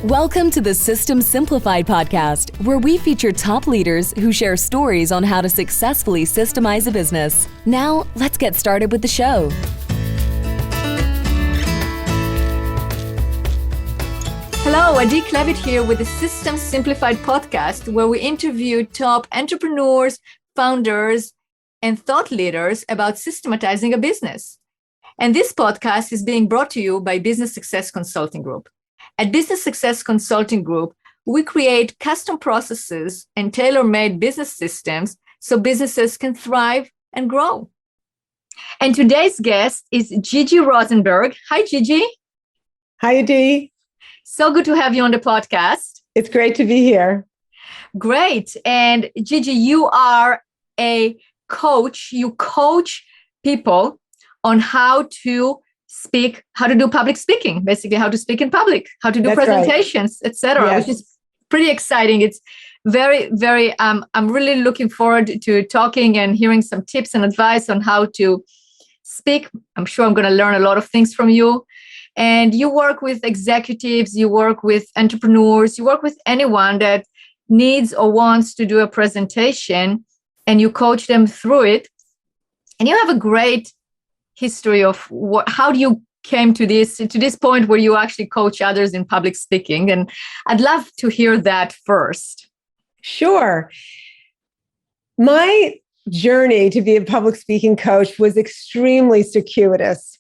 Welcome to the System Simplified podcast, where we feature top leaders who share stories on how to successfully systemize a business. Now, let's get started with the show. Hello, Adi Klevit here with the System Simplified podcast, where we interview top entrepreneurs, founders, and thought leaders about systematizing a business. And this podcast is being brought to you by Business Success Consulting Group. At Business Success Consulting Group, we create custom processes and tailor-made business systems so businesses can thrive and grow. And today's guest is Gigi Rosenberg. Hi, Gigi. Hi, Adi. So good to have you on the podcast. It's great to be here. Great. And Gigi, you are a coach. You coach people on how to speak, how to do public speaking, basically how to speak in public, how to do presentations, right, etc., yes, which is pretty exciting. It's very, I'm really looking forward to talking and hearing some tips and advice on how to speak. I'm sure I'm going to learn a lot of things from you. And you work with executives, you work with entrepreneurs, you work with anyone that needs or wants to do a presentation, and you coach them through it. And you have a great history of how do you came to this point where you actually coach others in public speaking. And I'd love to hear that first. Sure. My journey to be a public speaking coach was extremely circuitous.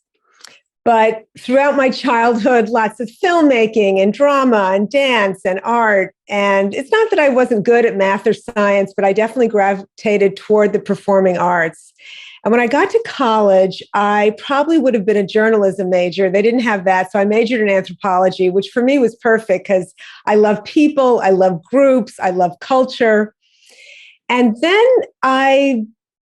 But throughout my childhood, lots of filmmaking and drama and dance and art. And it's not that I wasn't good at math or science, but I definitely gravitated toward the performing arts. And when I got to college, I probably would have been a journalism major. They didn't have that. So I majored in anthropology, which for me was perfect because I love people, I love groups, I love culture. And then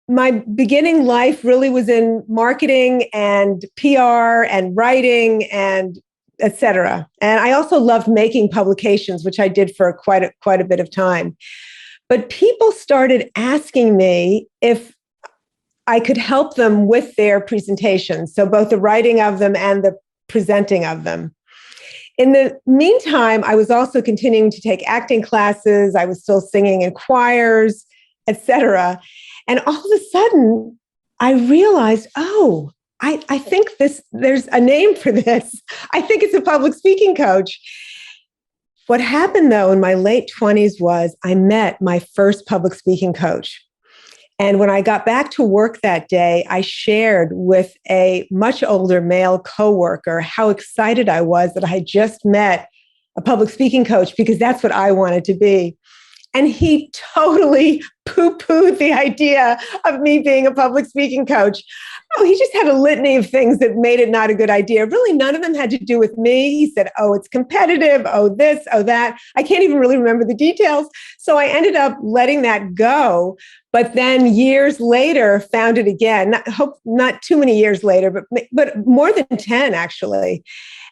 my beginning life really was in marketing and PR and writing and et cetera. And I also loved making publications, which I did for quite a bit of time. But people started asking me if I could help them with their presentations. So both the writing of them and the presenting of them. In the meantime, I was also continuing to take acting classes. I was still singing in choirs, et cetera. And all of a sudden, I realized, I think there's a name for this. I think it's a public speaking coach. What happened, though, in my late 20s was I met my first public speaking coach. And when I got back to work that day, I shared with a much older male coworker how excited I was that I had just met a public speaking coach because that's what I wanted to be. And he totally poo-pooed the idea of me being a public speaking coach. Oh, he just had a litany of things that made it not a good idea. Really, none of them had to do with me. He said, it's competitive. Oh, this, oh, that. I can't even really remember the details. So I ended up letting that go. But then years later, found it again. Not too many years later, but more than 10, actually.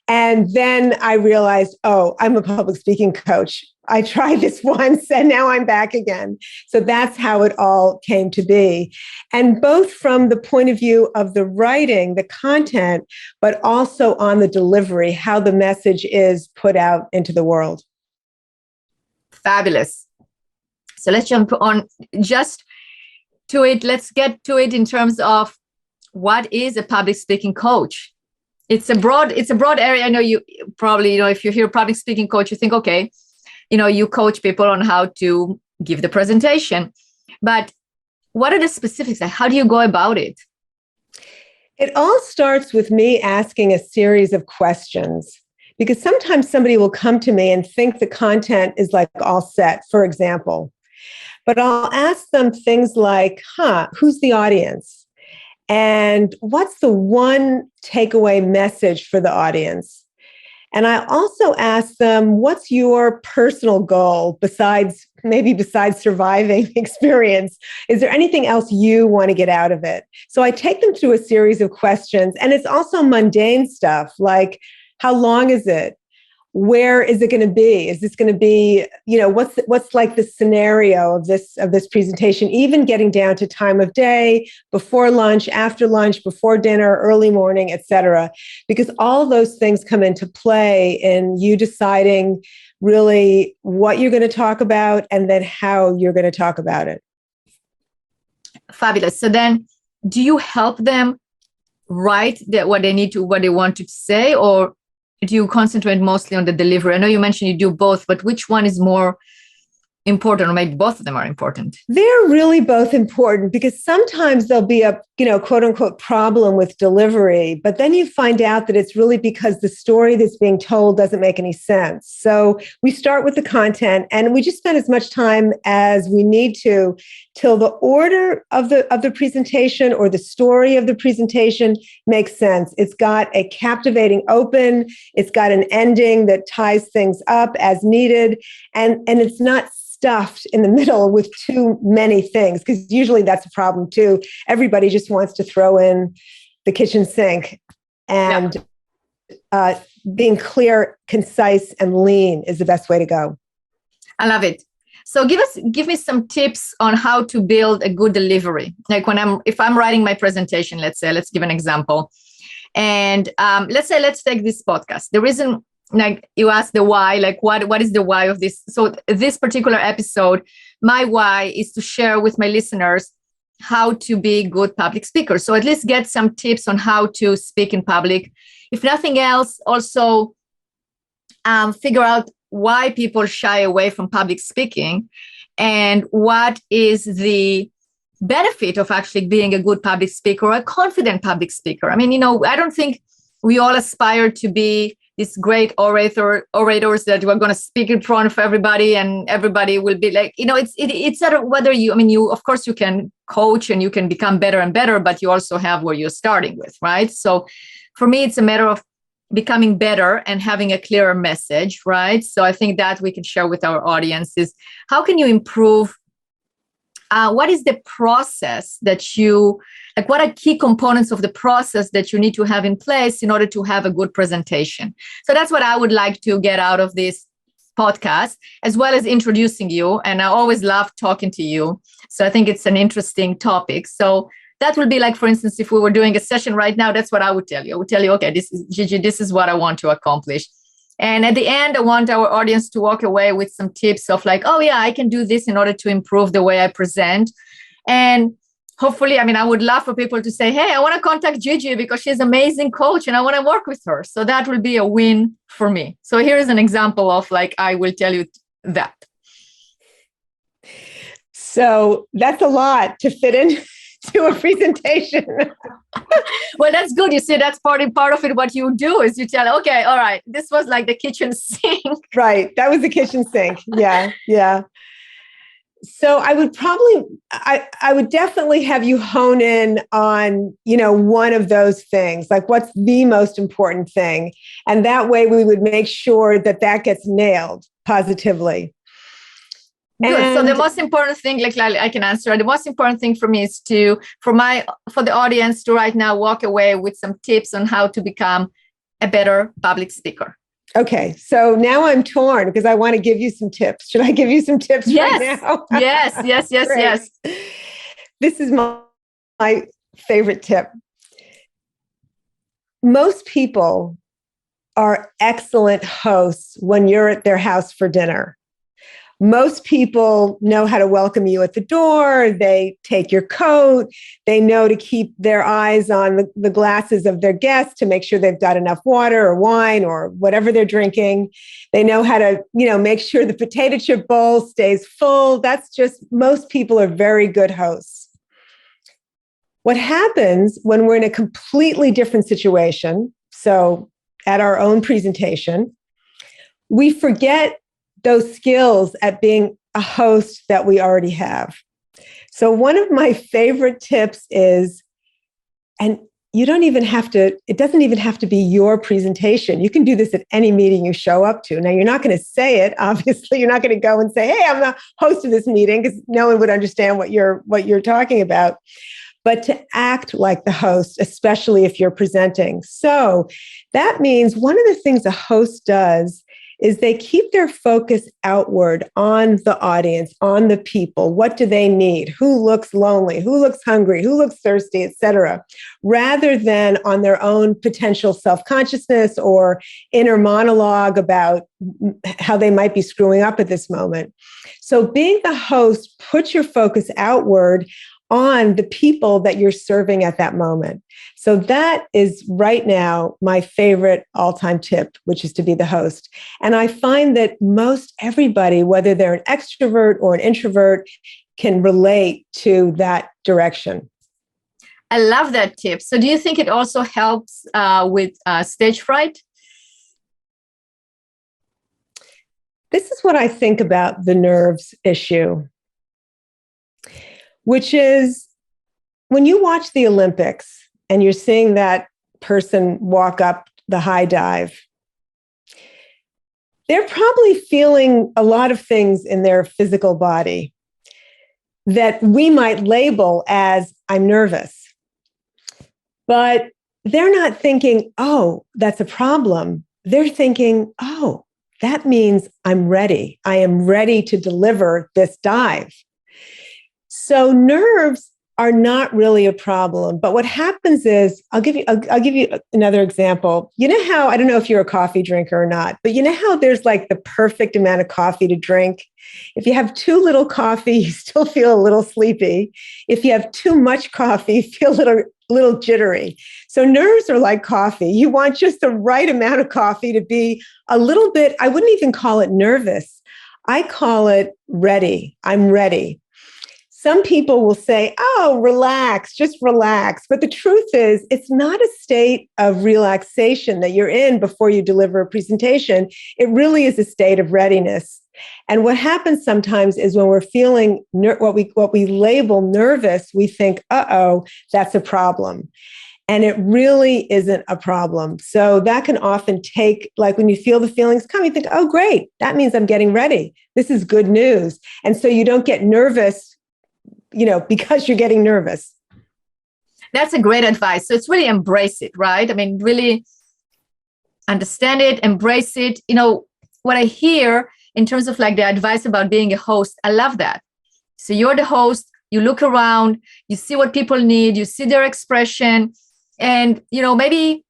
And then I realized, I'm a public speaking coach. I tried this once and now I'm back again. So that's how it all came to be. And both from the point of view of the writing, the content, but also on the delivery, how the message is put out into the world. Fabulous. So let's jump on just to it. Let's get to it in terms of what is a public speaking coach. It's a broad area. I know you probably, if you hear public speaking coach, you think, okay, you coach people on how to give the presentation. But what are the specifics? Like, how do you go about it? It all starts with me asking a series of questions, because sometimes somebody will come to me and think the content is like all set, for example. But I'll ask them things like, who's the audience? And what's the one takeaway message for the audience? And I also ask them, what's your personal goal besides surviving the experience? Is there anything else you want to get out of it? So I take them through a series of questions. And it's also mundane stuff like, how long is it? where is it going to be? Is this going to be, what's like the scenario of this presentation, even getting down to time of day, before lunch, after lunch, before dinner, early morning, et cetera, because all those things come into play in you deciding really what you're going to talk about and then how you're going to talk about it. Fabulous. So then do you help them write what they want to say, or do you concentrate mostly on the delivery? I know you mentioned you do both, but which one is more important, or maybe both of them are important? They're really both important, because sometimes there'll be a, quote unquote problem with delivery, but then you find out that it's really because the story that's being told doesn't make any sense. So we start with the content, and we just spend as much time as we need to till the order of the presentation or the story of the presentation makes sense. It's got a captivating open, it's got an ending that ties things up as needed, and it's not stuffed in the middle with too many things, because usually that's a problem too. Everybody just wants to throw in the kitchen sink, and being clear, concise, and lean is the best way to go. I love it. So give me some tips on how to build a good delivery. Like if I'm writing my presentation, let's give an example. And let's take this podcast. The reason, like you asked the why, like what is the why of this? So this particular episode, my why is to share with my listeners how to be good public speakers. So at least get some tips on how to speak in public. If nothing else, also figure out why people shy away from public speaking and what is the benefit of actually being a good public speaker or a confident public speaker. I mean, I don't think we all aspire to be these great orators that we're going to speak in front of everybody and everybody will be like, it's sort of whether you, of course you can coach and you can become better and better, but you also have where you're starting with, right? So for me, it's a matter of becoming better and having a clearer message, right? So I think that we can share with our audience is how can you improve? What is the process that what are key components of the process that you need to have in place in order to have a good presentation? So that's what I would like to get out of this podcast, as well as introducing you. And I always love talking to you. So I think it's an interesting topic. So that will be like, for instance, if we were doing a session right now, that's what I would tell you. I would tell you, okay, this is Gigi, this is what I want to accomplish. And at the end, I want our audience to walk away with some tips of like, oh yeah, I can do this in order to improve the way I present. And hopefully, I would love for people to say, hey, I want to contact Gigi because she's an amazing coach and I want to work with her. So that will be a win for me. So here is an example of like, I will tell you that. So that's a lot to fit in to a presentation. Well, that's good. You see, that's part of it. What you do is you tell, okay, all right, this was like the kitchen sink. Right. That was the kitchen sink. Yeah. Yeah. So I would definitely have you hone in on, one of those things, like what's the most important thing. And that way we would make sure that gets nailed positively. Good. So the most important thing, like I can answer, the most important thing for me is for the audience to right now walk away with some tips on how to become a better public speaker. Okay. So now I'm torn because I want to give you some tips. Should I give you some tips right now? Yes. This is my favorite tip. Most people are excellent hosts when you're at their house for dinner. Most people know how to welcome you at the door. They take your coat. They know to keep their eyes on the glasses of their guests to make sure they've got enough water or wine or whatever they're drinking. They know how to, make sure the potato chip bowl stays full. Most people are very good hosts. What happens when we're in a completely different situation, so at our own presentation, we forget those skills at being a host that we already have. So one of my favorite tips is, and it doesn't even have to be your presentation. You can do this at any meeting you show up to. Now, you're not going to say it. Obviously, you're not going to go and say, hey, I'm the host of this meeting, because no one would understand what you're talking about. But to act like the host, especially if you're presenting. So that means one of the things a host does is they keep their focus outward on the audience, on the people. What do they need? Who looks lonely? Who looks hungry? Who looks thirsty, etc., rather than on their own potential self-consciousness or inner monologue about how they might be screwing up at this moment. So being the host, put your focus outward on the people that you're serving at that moment. So that is right now my favorite all-time tip, which is to be the host. And I find that most everybody, whether they're an extrovert or an introvert, can relate to that direction. I love that tip. So do you think it also helps with stage fright? This is what I think about the nerves issue, which is when you watch the Olympics and you're seeing that person walk up the high dive, they're probably feeling a lot of things in their physical body that we might label as I'm nervous. But they're not thinking, oh, that's a problem. They're thinking, oh, that means I'm ready. I am ready to deliver this dive. So nerves are not really a problem. But what happens is, I'll give you another example. You know how, I don't know if you're a coffee drinker or not, but you know how there's like the perfect amount of coffee to drink? If you have too little coffee, you still feel a little sleepy. If you have too much coffee, you feel a little jittery. So nerves are like coffee. You want just the right amount of coffee to be a little bit, I wouldn't even call it nervous. I call it ready. I'm ready. Some people will say, oh, relax, just relax. But the truth is, it's not a state of relaxation that you're in before you deliver a presentation. It really is a state of readiness. And what happens sometimes is when we're feeling what we label nervous, we think, uh-oh, that's a problem. And it really isn't a problem. So that can often take, like when you feel the feelings come, you think, oh, great, that means I'm getting ready. This is good news. And so you don't get nervous, because you're getting nervous. That's a great advice. So it's really embrace it, right? I mean, really understand it, embrace it. What I hear in terms of like the advice about being a host, I love that. So you're the host, you look around, you see what people need, you see their expression. And, maybe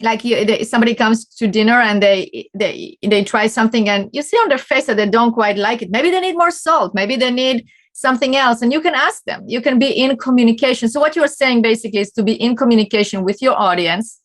like somebody comes to dinner and they try something and you see on their face that they don't quite like it. Maybe they need more salt. Maybe they need something else. And you can ask them. You can be in communication. So what you're saying basically is to be in communication with your audience.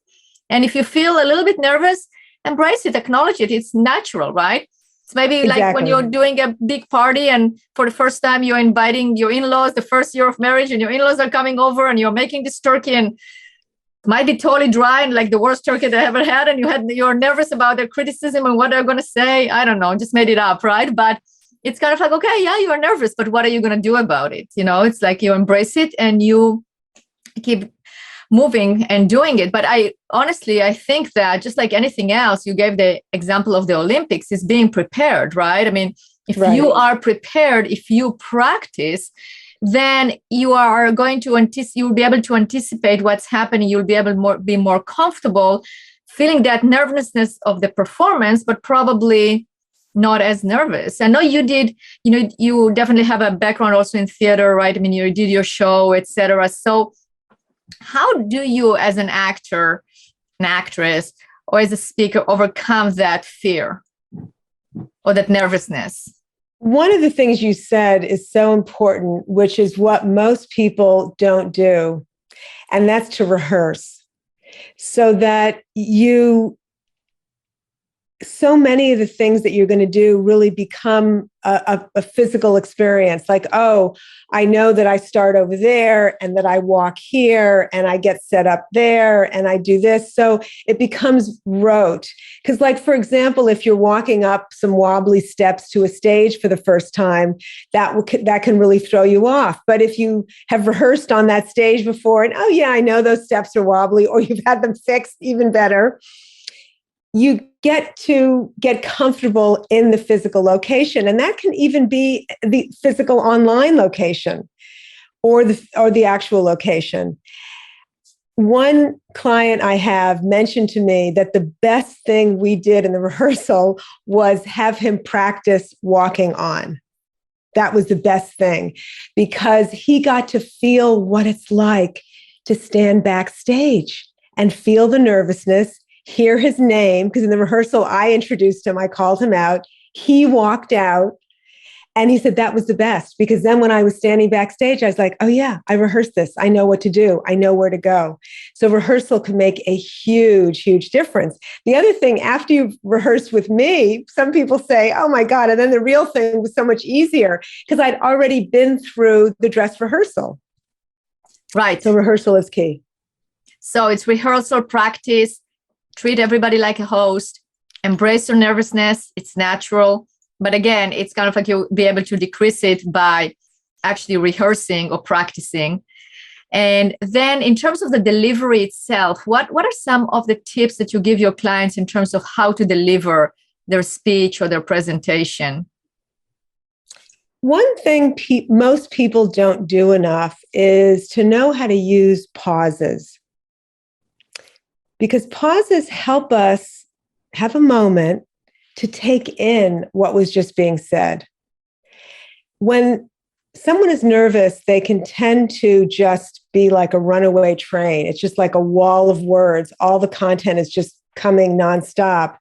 And if you feel a little bit nervous, embrace it, acknowledge it. It's natural, right? It's maybe Exactly. Like when you're doing a big party and for the first time you're inviting your in-laws, the first year of marriage, and your in-laws are coming over and you're making this turkey and it might be totally dry and like the worst turkey they ever had. And you're nervous about their criticism and what they're going to say. I don't know, just made it up, right? But it's kind of like, okay, yeah, you are nervous, but what are you going to do about it? It's like you embrace it and you keep moving and doing it. But I think that just like anything else, you gave the example of the Olympics, is being prepared, right? I mean, if you are prepared, if you practice, then you are going to you'll be able to anticipate what's happening. You'll be able to be more comfortable feeling that nervousness of the performance, but probably not as nervous. I know you did, you definitely have a background also in theater, right? I mean, you did your show, etc. So how do you as an actor, an actress, or as a speaker overcome that fear or that nervousness? One of the things you said is so important, which is what most people don't do, and that's to rehearse. So that so many of the things that you're going to do really become a physical experience. Like, oh, I know that I start over there and that I walk here and I get set up there and I do this. So it becomes rote. Because like, for example, if you're walking up some wobbly steps to a stage for the first time, that can really throw you off. But if you have rehearsed on that stage before and, oh yeah, I know those steps are wobbly, or you've had them fixed, even better, you get to get comfortable in the physical location. And that can even be the physical online location or the actual location. one client I have mentioned to me that the best thing we did in the rehearsal was have him practice walking on. That was the best thing because he got to feel what it's like to stand backstage and feel the nervousness, hear his name, because in the rehearsal, I introduced him, I called him out. He walked out and he said that was the best because then when I was standing backstage, I was like, oh yeah, I rehearsed this. I know what to do. I know where to go. So rehearsal can make a huge, huge difference. The other thing, after you've rehearsed with me, some people say, oh my God, and then the real thing was so much easier because I'd already been through the dress rehearsal. Right. So rehearsal is key. So it's rehearsal, practice, treat everybody like a host, embrace your nervousness. It's natural. But again, it's kind of like you'll be able to decrease it by actually rehearsing or practicing. And then in terms of the delivery itself, what are some of the tips that you give your clients in terms of how to deliver their speech or their presentation? One thing most people don't do enough is to know how to use pauses. Because pauses help us have a moment to take in what was just being said. When someone is nervous, they can tend to just be like a runaway train. It's just like a wall of words. All the content is just coming nonstop.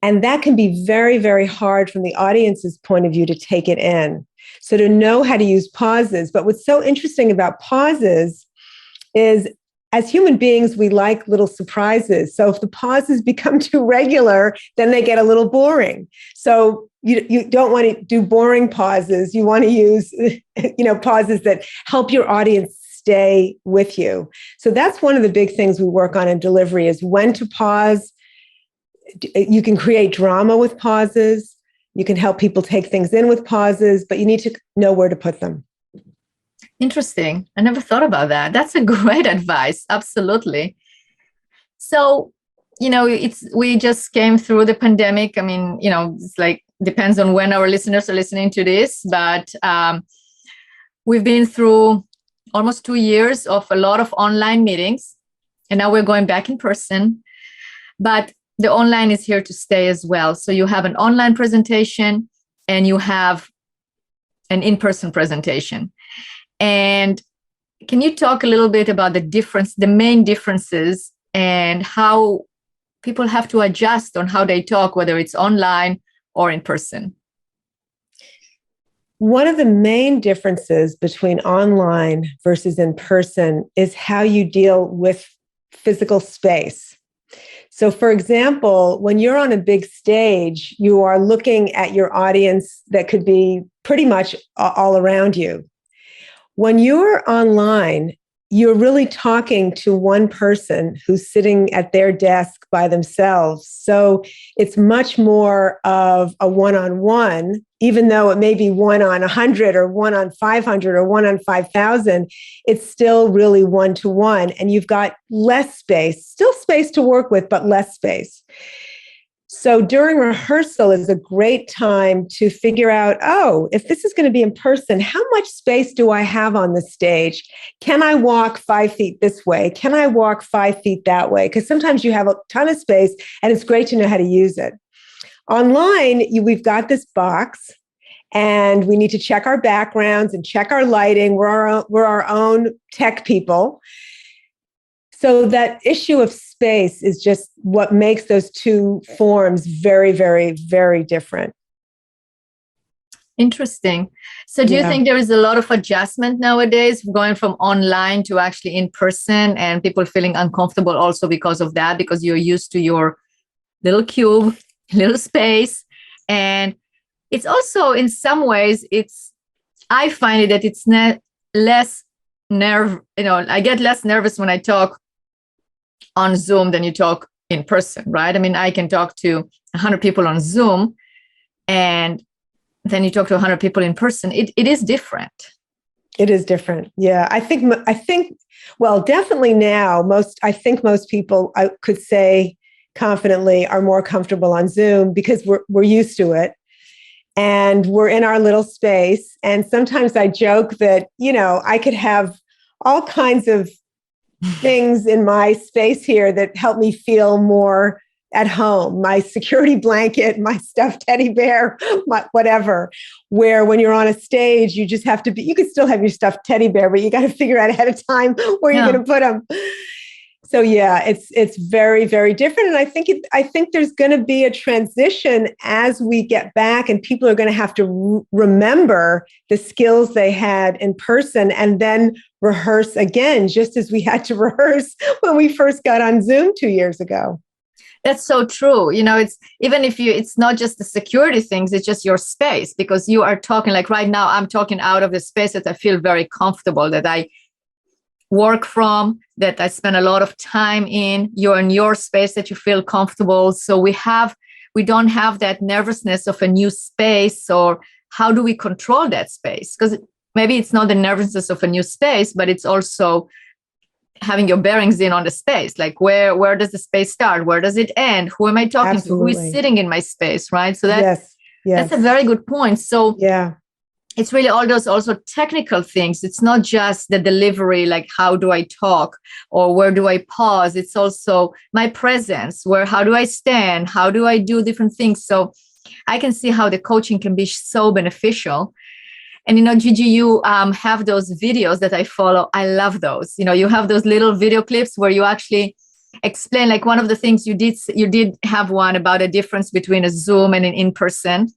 And that can be very, very hard from the audience's point of view to take it in. So to know how to use pauses. But what's so interesting about pauses is as human beings, we like little surprises. So if the pauses become too regular, then they get a little boring. So you don't want to do boring pauses. You want to use, pauses that help your audience stay with you. So that's one of the big things we work on in delivery is when to pause. You can create drama with pauses. You can help people take things in with pauses, but you need to know where to put them. Interesting. I never thought about that. That's a great advice. Absolutely. So, we just came through the pandemic. I mean, it's like depends on when our listeners are listening to this, but we've been through almost 2 years of a lot of online meetings, and now we're going back in person. But the online is here to stay as well. So you have an online presentation and you have an in-person presentation. And can you talk a little bit about the main differences and how people have to adjust on how they talk, whether it's online or in person? One of the main differences between online versus in person is how you deal with physical space. So, for example, when you're on a big stage, you are looking at your audience that could be pretty much all around you. When you're online, you're really talking to one person who's sitting at their desk by themselves. So it's much more of a one-on-one, even though it may be 1 on 100 or 1 on 500 or 1 on 5,000, it's still really one-to-one. And you've got less space, still space to work with, but less space. So during rehearsal is a great time to figure out, if this is going to be in person, how much space do I have on the stage? Can I walk 5 feet this way? Can I walk 5 feet that way? Because sometimes you have a ton of space and it's great to know how to use it. Online, we've got this box and we need to check our backgrounds and check our lighting. We're our own tech people. So that issue of space is just what makes those two forms very, very, very different. Interesting. So do you think there is a lot of adjustment nowadays going from online to actually in person and people feeling uncomfortable also because of that, because you're used to your little cube, little space. And it's also in some ways, I find it that it's less I get less nervous when I talk on Zoom than you talk in person, right? I mean, I can talk to 100 people on Zoom and then you talk to 100 people in person. It is different. It is different. Yeah. I think, well, definitely now, most people, I could say confidently, are more comfortable on Zoom because we're used to it. And we're in our little space. And sometimes I joke that, I could have all kinds of things in my space here that help me feel more at home. My security blanket, my stuffed teddy bear, whatever. Where when you're on a stage, you just have to be, you could still have your stuffed teddy bear, but you got to figure out ahead of time where you're going to put them. So yeah, it's very, very different. And I think there's going to be a transition as we get back, and people are going to have to remember the skills they had in person and then rehearse again, just as we had to rehearse when we first got on Zoom 2 years ago. That's so true. It's even if it's not just the security things, it's just your space, because you are talking like right now, I'm talking out of the space that I feel very comfortable, that I work from, that I spend a lot of time in. You're in your space that you feel comfortable. So we don't have that nervousness of a new space, or how do we control that space? Because maybe it's not the nervousness of a new space, but it's also having your bearings in on the space. Like where does the space start? Where does it end? Who am I talking to? Who is sitting in my space, right? So that's a very good point. So yeah, it's really all those also technical things. It's not just the delivery, like how do I talk or where do I pause? It's also my presence, how do I stand? How do I do different things? So I can see how the coaching can be so beneficial. And, Gigi, you have those videos that I follow. I love those. You have those little video clips where you actually explain, like one of the things you did have one about a difference between a Zoom and an in-person.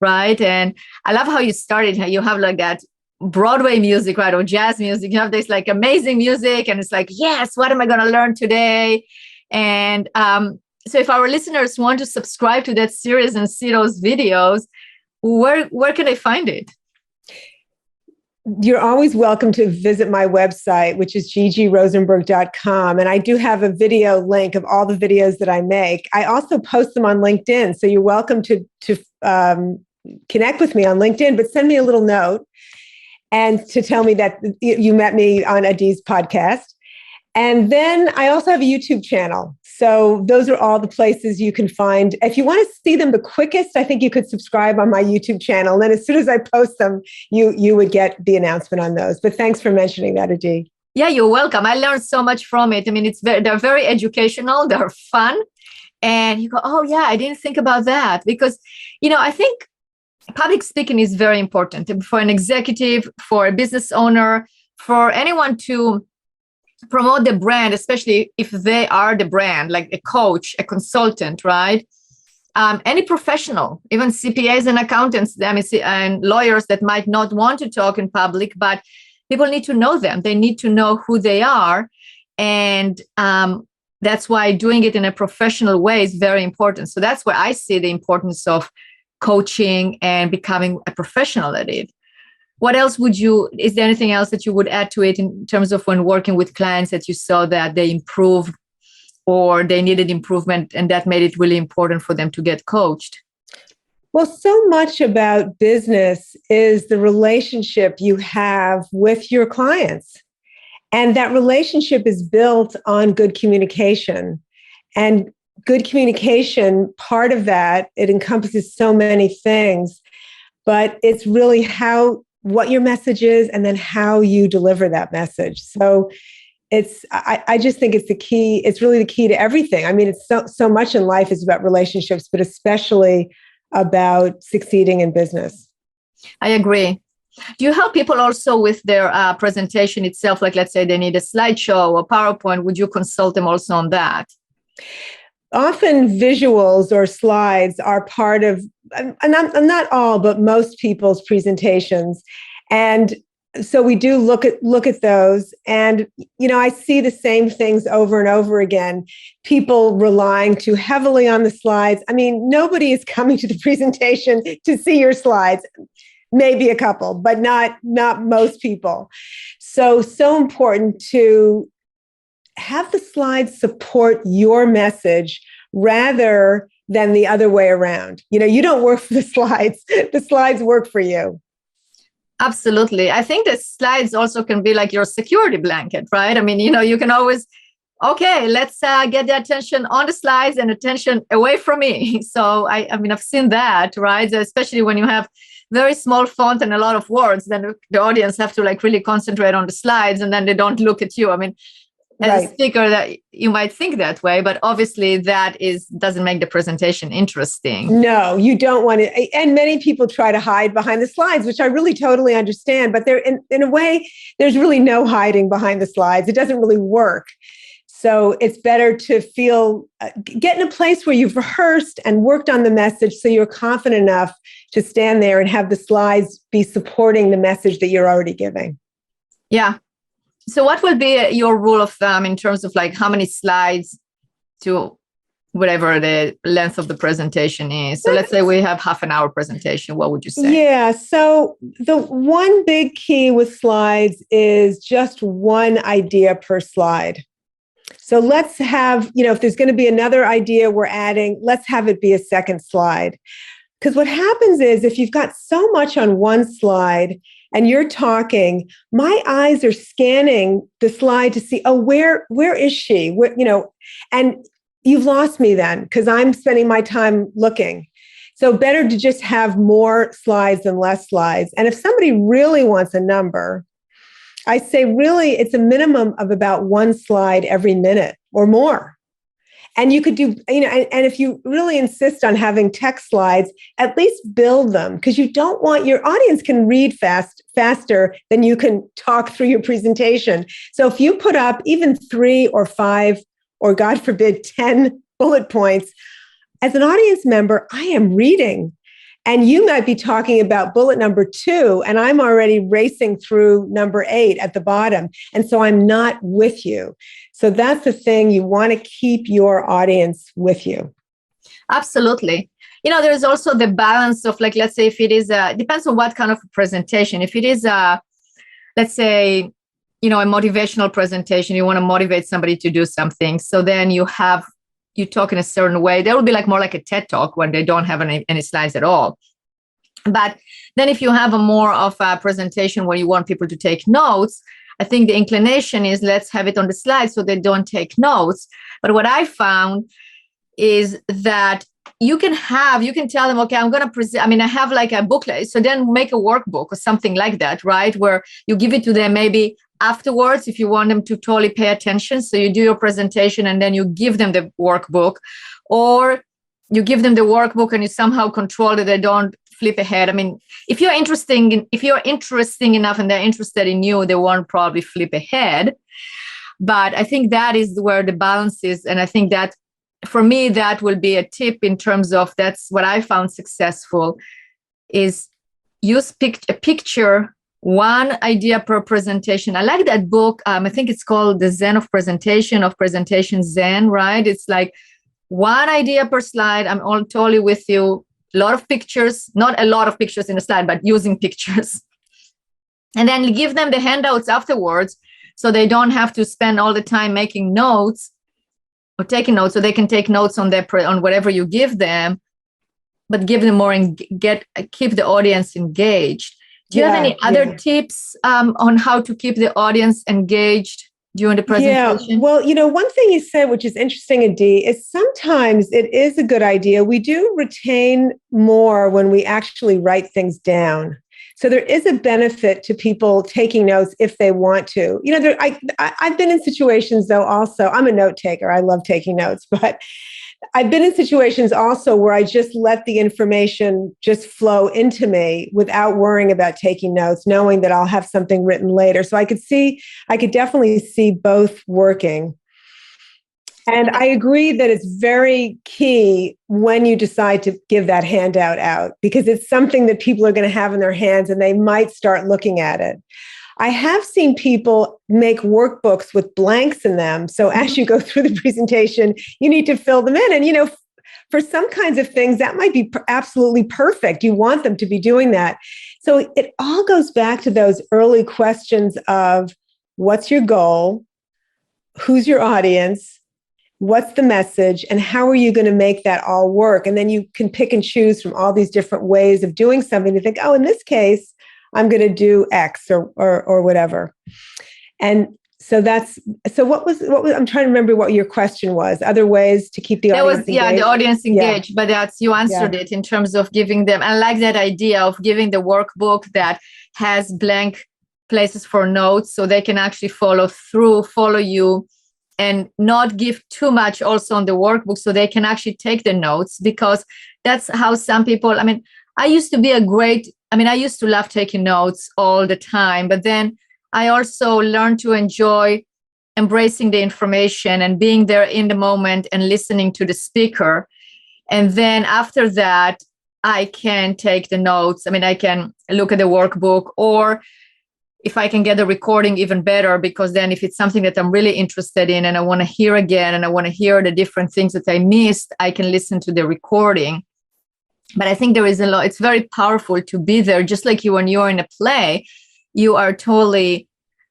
Right. And I love how you started. You have like that Broadway music, right? Or jazz music. You have this like amazing music. And it's like, yes, what am I going to learn today? And so if our listeners want to subscribe to that series and see those videos, where can they find it? You're always welcome to visit my website, which is gigirosenberg.com. And I do have a video link of all the videos that I make. I also post them on LinkedIn. So you're welcome to connect with me on LinkedIn, but send me a little note and to tell me that you met me on Adi's podcast. And then I also have a YouTube channel. So those are all the places you can find. If you want to see them the quickest, I think you could subscribe on my YouTube channel. And then as soon as I post them, you would get the announcement on those. But thanks for mentioning that, Adi. Yeah, you're welcome. I learned so much from it. I mean, they're very educational. They're fun. And you go, oh, yeah, I didn't think about that. Because, I think public speaking is very important for an executive, for a business owner, for anyone to promote the brand, especially if they are the brand, like a coach, a consultant, right? Any professional, even CPAs and accountants and lawyers that might not want to talk in public, but people need to know them. They need to know who they are. And that's why doing it in a professional way is very important. So that's where I see the importance of coaching and becoming a professional at it. What else is there anything else that you would add to it in terms of when working with clients that you saw that they improved or they needed improvement and that made it really important for them to get coached? Well, so much about business is the relationship you have with your clients. And that relationship is built on good communication. And good communication, part of that, it encompasses so many things, but it's really what your message is and then how you deliver that message. So I just think it's the key. It's really the key to everything. I mean, it's so much in life is about relationships, but especially about succeeding in business. I agree. Do you help people also with their presentation itself? Like, let's say they need a slideshow or PowerPoint. Would you consult them also on that? Often visuals or slides are part of, not all, but most people's presentations. And so we do look at those. And, I see the same things over and over again. People relying too heavily on the slides. I mean, nobody is coming to the presentation to see your slides. Maybe a couple, but not most people. So important to have the slides support your message rather than the other way around. You don't work for the slides. The slides work for you. Absolutely. I think the slides also can be like your security blanket, right? I mean, you can always, okay, let's get the attention on the slides and attention away from me. So I mean, I've seen that, right? Especially when you have very small font and a lot of words, then the audience have to like really concentrate on the slides and then they don't look at you. I mean, as a speaker, that you might think that way, but obviously that doesn't make the presentation interesting. No, you don't want to. And many people try to hide behind the slides, which I really totally understand. But in a way, there's really no hiding behind the slides. It doesn't really work. So it's better to get in a place where you've rehearsed and worked on the message so you're confident enough to stand there and have the slides be supporting the message that you're already giving. Yeah. So what will be your rule of thumb in terms of like how many slides to whatever the length of the presentation is? So let's say we have half an hour presentation. What would you say? Yeah. So the one big key with slides is just one idea per slide. So let's have, if there's going to be another idea we're adding, let's have it be a second slide. Because what happens is if you've got so much on one slide and you're talking, my eyes are scanning the slide to see, where is she? And you've lost me then because I'm spending my time looking. So better to just have more slides than less slides. And if somebody really wants a number, I say really it's a minimum of about one slide every minute or more. And you could do, and if you really insist on having text slides, at least build them because you don't want your audience can read faster than you can talk through your presentation. So if you put up even 3 or 5, or God forbid, 10 bullet points, as an audience member, I am reading. And you might be talking about bullet number 2, and I'm already racing through number 8 at the bottom. And so I'm not with you. So that's the thing. You want to keep your audience with you. Absolutely. There's also the balance of like, let's say if it is, depends on what kind of presentation. If it is, let's say, a motivational presentation, you want to motivate somebody to do something. So then you talk in a certain way. That will be more like a TED talk when they don't have any slides at all. But then if you have a more of a presentation where you want people to take notes, I think the inclination is let's have it on the slide so they don't take notes. But what I found is that you can tell them, okay, I'm going to present. I have like a booklet. So then make a workbook or something like that, right? Where you give it to them maybe afterwards if you want them to totally pay attention. So you do your presentation and then you give them the workbook, or you give them the workbook and you somehow control that they don't flip ahead. If you're interesting enough and they're interested in you, they won't probably flip ahead. But I think that is where the balance is. And I think that for me, that will be a tip in terms of that's what I found successful is use a picture, one idea per presentation. I like that book. I think it's called The Zen of Presentation Zen, right? It's like one idea per slide. I'm all totally with you. A lot of pictures, not a lot of pictures in a slide, but using pictures. And then give them the handouts afterwards so they don't have to spend all the time making notes or taking notes, so they can take notes on whatever you give them, but give them more and keep the audience engaged. Do you have any other tips on how to keep the audience engaged during the presentation? Yeah, well, one thing you said, which is interesting, Adi, is sometimes it is a good idea. We do retain more when we actually write things down. So there is a benefit to people taking notes if they want to. I've been in situations, though, also, I'm a note taker. I love taking notes, but I've been in situations also where I just let the information just flow into me without worrying about taking notes, knowing that I'll have something written later. So I could definitely see both working. And I agree that it's very key when you decide to give that handout out, because it's something that people are going to have in their hands and they might start looking at it. I have seen people make workbooks with blanks in them. So as you go through the presentation, you need to fill them in. And, for some kinds of things, that might be absolutely perfect. You want them to be doing that. So it all goes back to those early questions of what's your goal? Who's your audience? What's the message? And how are you going to make that all work? And then you can pick and choose from all these different ways of doing something to think, oh, in this case, I'm going to do X or whatever. And so what was, I'm trying to remember what your question was. Other ways to keep the audience engaged? The audience engaged, but you answered it in terms of giving them. I like that idea of giving the workbook that has blank places for notes so they can actually follow you and not give too much also on the workbook so they can actually take the notes, because that's how some people, I mean, I used to love taking notes all the time, but then I also learned to enjoy embracing the information and being there in the moment and listening to the speaker. And then after that, I can take the notes. I mean, I can look at the workbook, or if I can get the recording, even better, because then if it's something that I'm really interested in and I want to hear again and I want to hear the different things that I missed, I can listen to the recording. But I think there is a lot, it's very powerful to be there, just like you, when you're in a play, you are totally,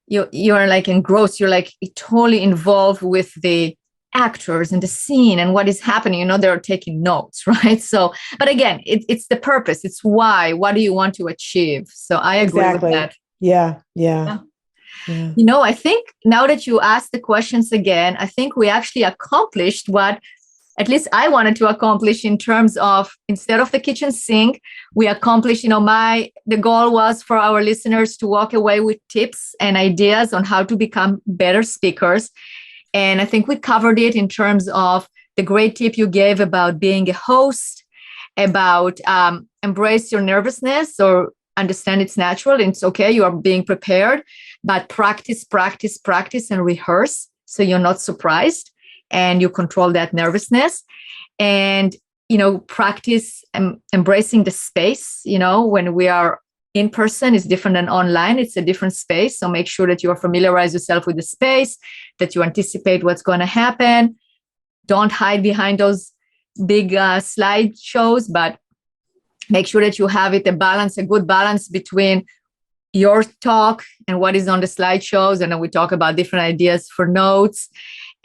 you're like engrossed, you're like totally involved with the actors and the scene and what is happening. You know, they're taking notes, right? So, but again, it's the purpose. It's why. What do you want to achieve? So I agree with that. Yeah. You know, I think now that you asked the questions again, I think we actually accomplished what at least I wanted to accomplish, in terms of, instead of the kitchen sink, we accomplished, you know, the goal was for our listeners to walk away with tips and ideas on how to become better speakers. And I think we covered it in terms of the great tip you gave about being a host, about embrace your nervousness, or understand it's natural. It's okay. You are being prepared, but practice, and rehearse, so you're not surprised and you control that nervousness. And, you know, practice embracing the space. You know, when we are in person, is different than online. It's a different space. So make sure that you familiarize yourself with the space, that you anticipate what's going to happen. Don't hide behind those big slide shows, but make sure that you have a good balance between your talk and what is on the slideshows. And then we talk about different ideas for notes.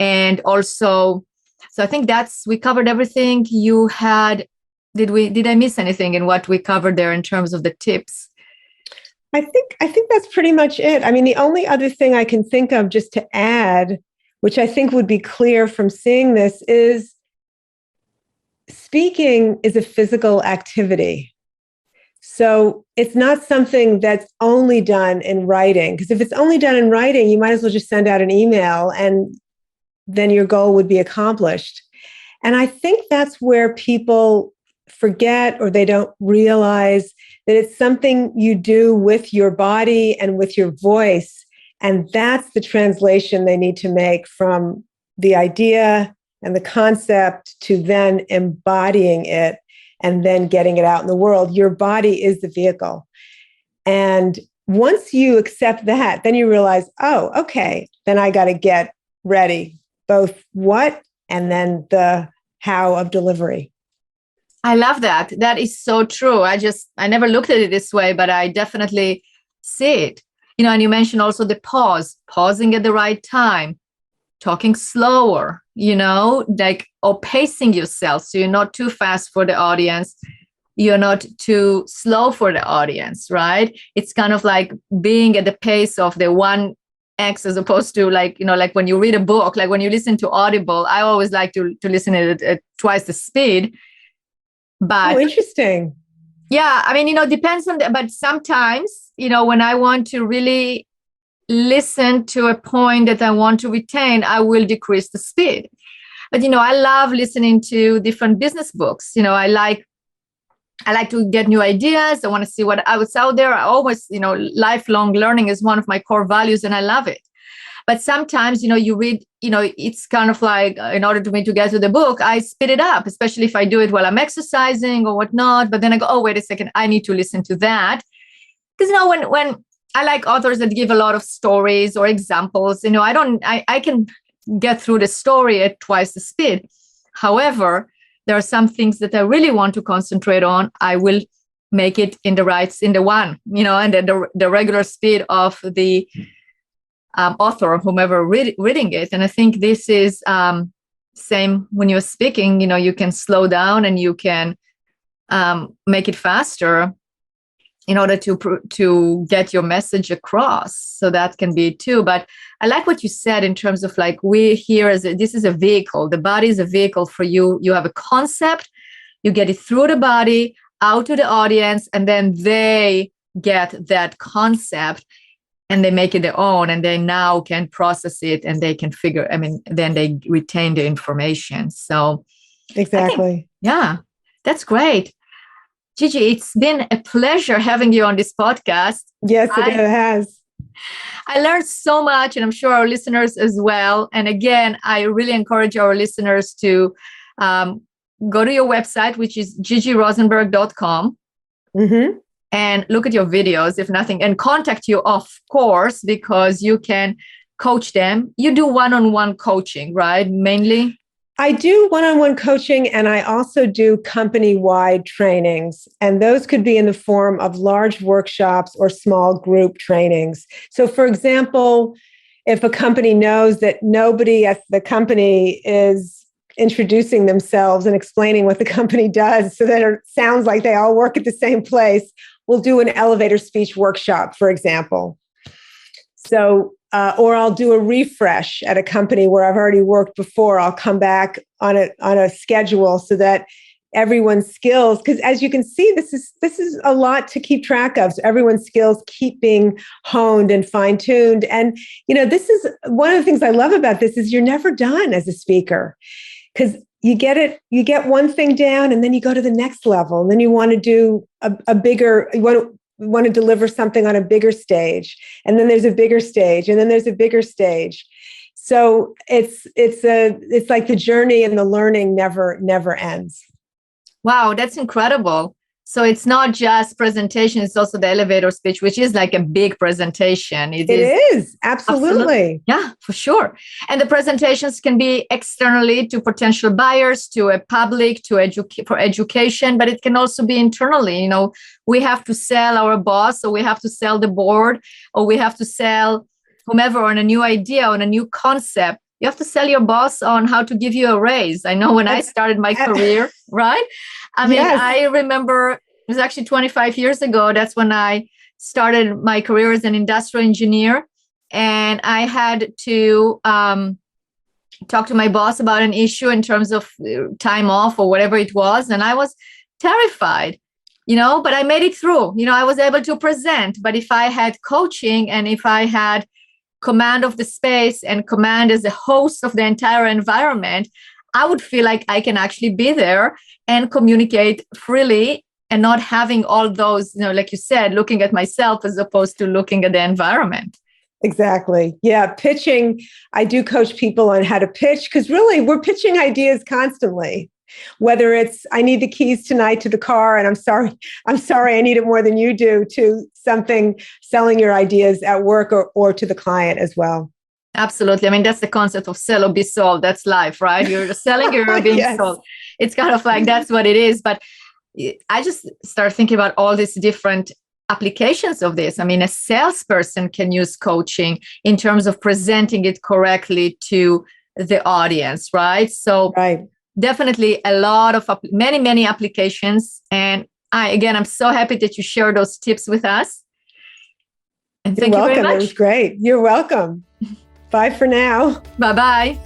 And also, so I think we covered everything you had. Did I miss anything in what we covered there in terms of the tips? I think that's pretty much it. I mean, the only other thing I can think of just to add, which I think would be clear from seeing this, is speaking is a physical activity. So it's not something that's only done in writing, because if it's only done in writing, you might as well just send out an email and then your goal would be accomplished. And I think that's where people forget, or they don't realize that it's something you do with your body and with your voice. And that's the translation they need to make from the idea and the concept to then embodying it and then getting it out in the world. Your body is the vehicle. And once you accept that, then you realize, oh, okay, then I got to get ready, both what and then the how of delivery. I love that. That is so true. I never looked at it this way, but I definitely see it. You know, and you mentioned also the pausing at the right time, talking slower, you know, like, or pacing yourself. So you're not too fast for the audience. You're not too slow for the audience, right? It's kind of like being at the pace of the 1x, as opposed to, like, you know, like when you read a book, like when you listen to Audible, I always like to listen at twice the speed. But interesting. Yeah, I mean, you know, depends on but sometimes, you know, when I want to really listen to a point that I want to retain, I will decrease the speed. But, you know, I love listening to different business books. You know, I like to get new ideas. I want to see what's out there. I always, you know, lifelong learning is one of my core values, and I love it. But sometimes, you know, you read, you know, it's kind of like, in order for me to get to the book, I speed it up, especially if I do it while I'm exercising or whatnot. But then I go, oh, wait a second, I need to listen to that. Because, you know, when I like authors that give a lot of stories or examples, you know, I can get through the story at twice the speed. However, there are some things that I really want to concentrate on. I will make it in the one, you know, and the regular speed of the author or whomever reading it. And I think this is same when you're speaking. You know, you can slow down and you can make it faster in order to get your message across. So that can be too. But I like what you said in terms of, like, we're here this is a vehicle. The body is a vehicle for you. You have a concept, you get it through the body out to the audience, and then they get that concept. and they make it their own, and they now can process it, and they can then they retain the information. So exactly. That's great. Gigi, it's been a pleasure having you on this podcast. Yes, it has. I learned so much, and I'm sure our listeners as well. And again, I really encourage our listeners to go to your website, which is gigirosenberg.com. Mm-hmm. And look at your videos, if nothing, and contact you, of course, because you can coach them. You do one-on-one coaching, right? Mainly? I do one-on-one coaching, and I also do company-wide trainings. And those could be in the form of large workshops or small group trainings. So for example, if a company knows that nobody at the company is introducing themselves and explaining what the company does so that it sounds like they all work at the same place, we'll do an elevator speech workshop, for example. So, or I'll do a refresh at a company where I've already worked before. I'll come back on a schedule so that everyone's skills, because as you can see, this is a lot to keep track of. So everyone's skills keep being honed and fine-tuned. And, this is one of the things I love about this is you're never done as a speaker, because you get one thing down and then you go to the next level, and then you want to do a bigger, you want to deliver something on a bigger stage, and then there's a bigger stage, and then there's a bigger stage. So it's like the journey and the learning never ends. Wow, that's incredible. So it's not just presentation, it's also the elevator speech, which is like a big presentation. It is. Absolutely. Yeah, for sure. And the presentations can be externally to potential buyers, to a public, for education, but it can also be internally. We have to sell our boss, or we have to sell the board, or we have to sell whomever on a new idea, on a new concept. You have to sell your boss on how to give you a raise. I know when I started my career, right? Yes. I remember it was actually 25 years ago. That's when I started my career as an industrial engineer. And I had to talk to my boss about an issue in terms of time off or whatever it was. And I was terrified, but I made it through. I was able to present. But if I had coaching, and if I had command of the space and command as a host of the entire environment, I would feel like I can actually be there and communicate freely, and not having all those, like you said, looking at myself as opposed to looking at the environment. Exactly. Yeah. Pitching. I do coach people on how to pitch, because really we're pitching ideas constantly. Whether it's, I need the keys tonight to the car, and I'm sorry, I need it more than you do, to something, selling your ideas at work or to the client as well. Absolutely. That's the concept of sell or be sold. That's life, right? You're selling, you're being Yes. sold. It's kind of like, that's what it is. But I just started thinking about all these different applications of this. A salesperson can use coaching in terms of presenting it correctly to the audience, right? So right. Definitely a lot of many applications. And I'm so happy that you share those tips with us. And thank you very much. It was great. You're welcome. Bye for now. Bye-bye.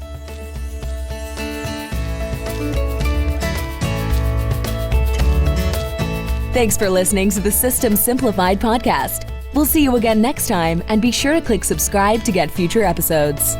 Thanks for listening to the System Simplified podcast. We'll see you again next time, and be sure to click subscribe to get future episodes.